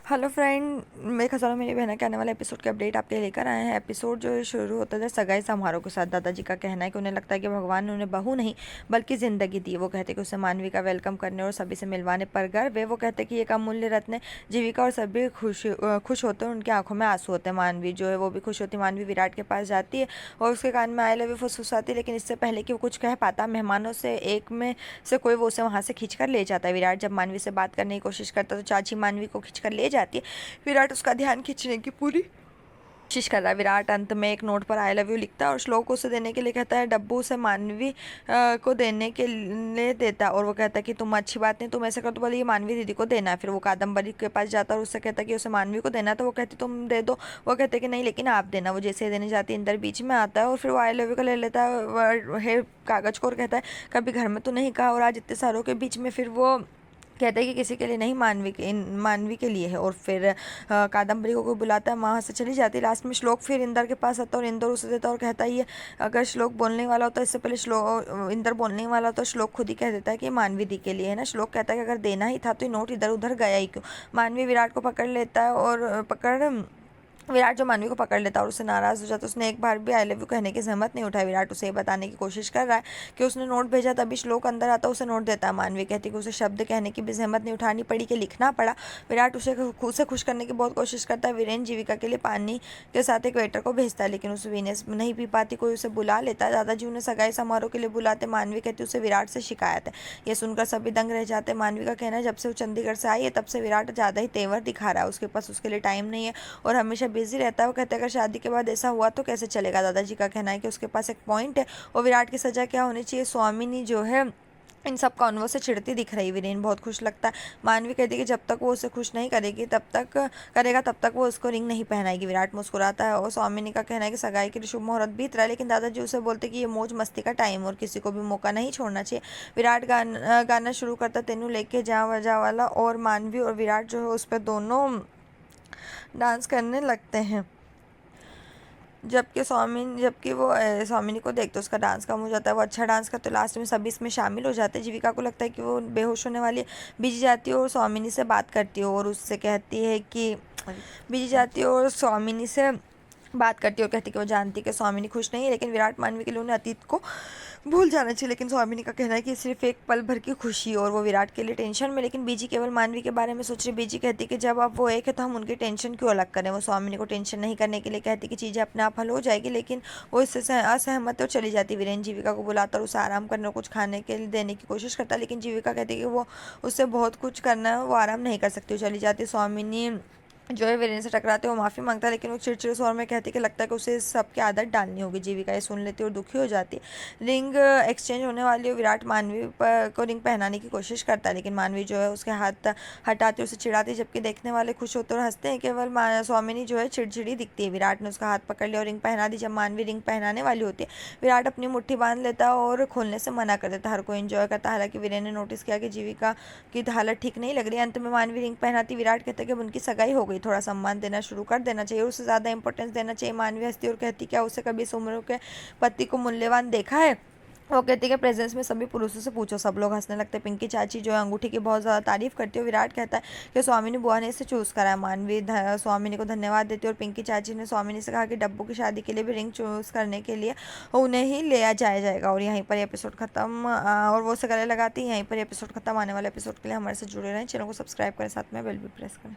Hello friend, मेरे खजाना मेरी बहना के आने वाले एपिसोड के अपडेट आपके लिए लेकर आए हैं। एपिसोड जो शुरू होता है सगाई समारोह के साथ। दादाजी का कहना है कि उन्हें लगता है कि भगवान ने उन्हें बहू नहीं बल्कि ज़िंदगी दी। वो कहते हैं कि उसे मानवी का वेलकम करने और सभी से मिलवाने पर गर्व है। वो कहते हैं कि एक अमूल्य रत्न है। जीविका और सभी खुश होते हैं, उनकी आंखों में आंसू होते हैं। मानवी जो है वो भी खुश होती है। मानवी विराट के पास जाती है और उसके कान में आई लव यू फुसफुसाती है, लेकिन इससे पहले कि वो कुछ कह पाता, मेहमानों से एक में से कोई वो उसे वहाँ से खींच कर ले जाता है। विराट जब मानवी से बात करने की कोशिश करता है तो चाची मानवी को खींच कर ले जाती है। विराट उसका ध्यान खींचने की पूरी कोशिश कर रहा है। विराट अंत में एक नोट पर आई लव यू लिखता है और श्लोक उसे देने के लिए कहता है। डब्बू उसे मानवी को देने के लिए देता है और वो कहता है कि तुम अच्छी बात नहीं, तुम ऐसा कर, तो बोले ये मानवी दीदी को देना है। फिर वो कादम्बरी के पास जाता है और उससे कहता है कि उसे मानवी को देना है, तो वो कहती तुम दे दो। वो कहते कि नहीं, लेकिन आप देना। वो जैसे देने जाती है, इंदर बीच में आता है और फिर वो आई लव यू का ले लेता है कागज को और कहता है कभी घर में तो नहीं कहा और आज इतने सारों के बीच में। फिर वो कहते हैं कि किसी के लिए नहीं, मानवी के लिए है। और फिर कादम्बरी को कोई बुलाता है, वहाँ से चली जाती है। लास्ट में श्लोक फिर इंदर के पास आता है और इंदर उसे देता है और कहता है ये अगर श्लोक बोलने वाला होता है, इससे पहले श्लोक इंदर बोलने वाला होता है, श्लोक खुद ही कह देता है कि मानवी दी के लिए है ना। श्लोक कहता है कि अगर देना ही था तो ये नोट इधर उधर गया ही क्यों। मानवी विराट को पकड़ लेता है और विराट जो मानवी को पकड़ लेता है और उससे नाराज़ हो जाता है। उसने एक बार भी आई लव यू कहने की जहमत नहीं उठाई। विराट उसे ये बताने की कोशिश कर रहा है कि उसने नोट भेजा, तभी श्लोक अंदर आता है, उसे नोट देता है। मानवी कहती है कि उसे शब्द कहने की भी जहमत नहीं उठानी पड़ी कि लिखना पड़ा। विराट उसे खुश करने की बहुत कोशिश करता है। वीरेन जीविका के लिए पानी के साथ एक वेटर को भेजता है, लेकिन उसे वीनेस नहीं पी पाती। कोई उसे बुला लेता है। दादाजी उन्हें सगाई समारोह के लिए बुलाते। मानवी कहती है उसे विराट से शिकायत है। यह सुनकर सभी दंग रह जाते हैं। मानवी का कहना है जब से वो चंडीगढ़ से आई है तब से विराट ज़्यादा ही तेवर दिखा रहा है। उसके पास उसके लिए टाइम नहीं है और हमेशा बिजी रहता है। वो कहते हैं अगर शादी के बाद ऐसा हुआ तो कैसे चलेगा। दादाजी का कहना है कि उसके पास एक पॉइंट है और विराट की सजा क्या होनी चाहिए। स्वामिनी जो है इन सब कॉन्वो से चिढ़ती दिख रही। वीरेन बहुत खुश लगता है। मानवी कहती है कि जब तक वो उसे खुश नहीं तब तक वो उसको रिंग नहीं पहनाएगी। विराट मुस्कुराता है और स्वामिनी का कहना है कि सगाई के लिए शुभ मुहूर्त बीत रहा है, लेकिन दादाजी उसे बोलते कि ये मौज मस्ती का टाइम और किसी को भी मौका नहीं छोड़ना चाहिए। विराट गाना शुरू करता तेनू लेके जा वजा वाला और मानवी और विराट जो है उस पर दोनों डांस करने लगते हैं। जबकि वो स्वामिनी को देखते उसका डांस कम हो जाता है। वो अच्छा डांस करते, लास्ट में सभी इसमें शामिल हो जाते हैं। जीविका को लगता है कि वो बेहोश होने वाली है, बीजी जाती है और स्वामिनी से बात करती है और उससे कहती है कि बीजी जाती है और स्वामिनी से बात करती है और कहती है कि वो जानती है कि स्वामिनी खुश नहीं है, लेकिन विराट मानवी के लिए उन्हें अतीत को भूल जाना चाहिए। लेकिन स्वामिनी का कहना है कि सिर्फ एक पल भर की खुशी और वो विराट के लिए टेंशन में। लेकिन बीजी केवल मानवी के बारे में सोच रही। बीजी कहती है कि जब अब वो एक है तो हम उनकी टेंशन क्यों अलग करें। वो स्वामिनी को टेंशन नहीं करने के लिए कहती कि चीज़ें अपने आप हल हो जाएगी, लेकिन वो इससे असहमत और चली जाती। वीरेन जीविका को बुलाता और उसे आराम करने और कुछ खाने के लिए देने की कोशिश करता, लेकिन जीविका कहती है कि वो उससे बहुत कुछ करना है, वो आराम नहीं कर सकती। वो चली जाती। स्वामिनी जो है वीरेन से टकराते, वो माफ़ी मांगता है, लेकिन वो चिड़चिड़े स्वर में कहती है कि लगता है कि उसे इस सब की आदत डालनी होगी। जीविका ये सुन लेती है और दुखी हो जाती है। रिंग एक्सचेंज होने वाली है। विराट मानवी को रिंग पहनाने की कोशिश करता है, लेकिन मानवी जो है उसके हाथ हटाती है, उसे चिढ़ाती है, जबकि देखने वाले खुश होते और हंसते हैं। केवल स्वामिनी जो है चिड़चिड़ी दिखती है। विराट ने उसका हाथ पकड़ लिया और रिंग पहना दी। जब मानवी रिंग पहनाने वाली होती है, विराट अपनी मुट्ठी बांध लेता है और खोलने से मना कर देता है। हर कोई एंजॉय करता है, हालांकि वीरेन ने नोटिस किया कि जीविका की हालत ठीक नहीं लग रही। अंत में मानवी रिंग पहनाती। विराट कहता है कि उनकी सगाई हो गई, थोड़ा सम्मान देना शुरू कर देना चाहिए, उससे ज़्यादा इंपॉर्टेंस देना चाहिए। मानवी हंसती और कहती क्या उसे कभी इस उम्र के पति को मूल्यवान देखा है। वो कहती है कि प्रेजेंस में सभी पुरुषों से पूछो। सब लोग हंसने लगते हैं। पिंकी चाची जो है अंगूठी की बहुत ज़्यादा तारीफ करती है। विराट कहता है कि स्वामिनी बुआ ने इसे चूज़ करा है। मानवी स्वामिनी को धन्यवाद देती है और पिंकी चाची ने स्वामिनी से कहा कि डब्बू की शादी के लिए भी रिंग चूज़ करने के लिए उन्हें ही ले जाएगा। और यहीं पर एपिसोड खत्म और वो से गले लगाती है। यहीं पर एपिसोड खत्म। आने वाले एपिसोड के लिए हमारे से जुड़े रहें, चैनल को सब्सक्राइब करें, साथ में बेल भी प्रेस करें।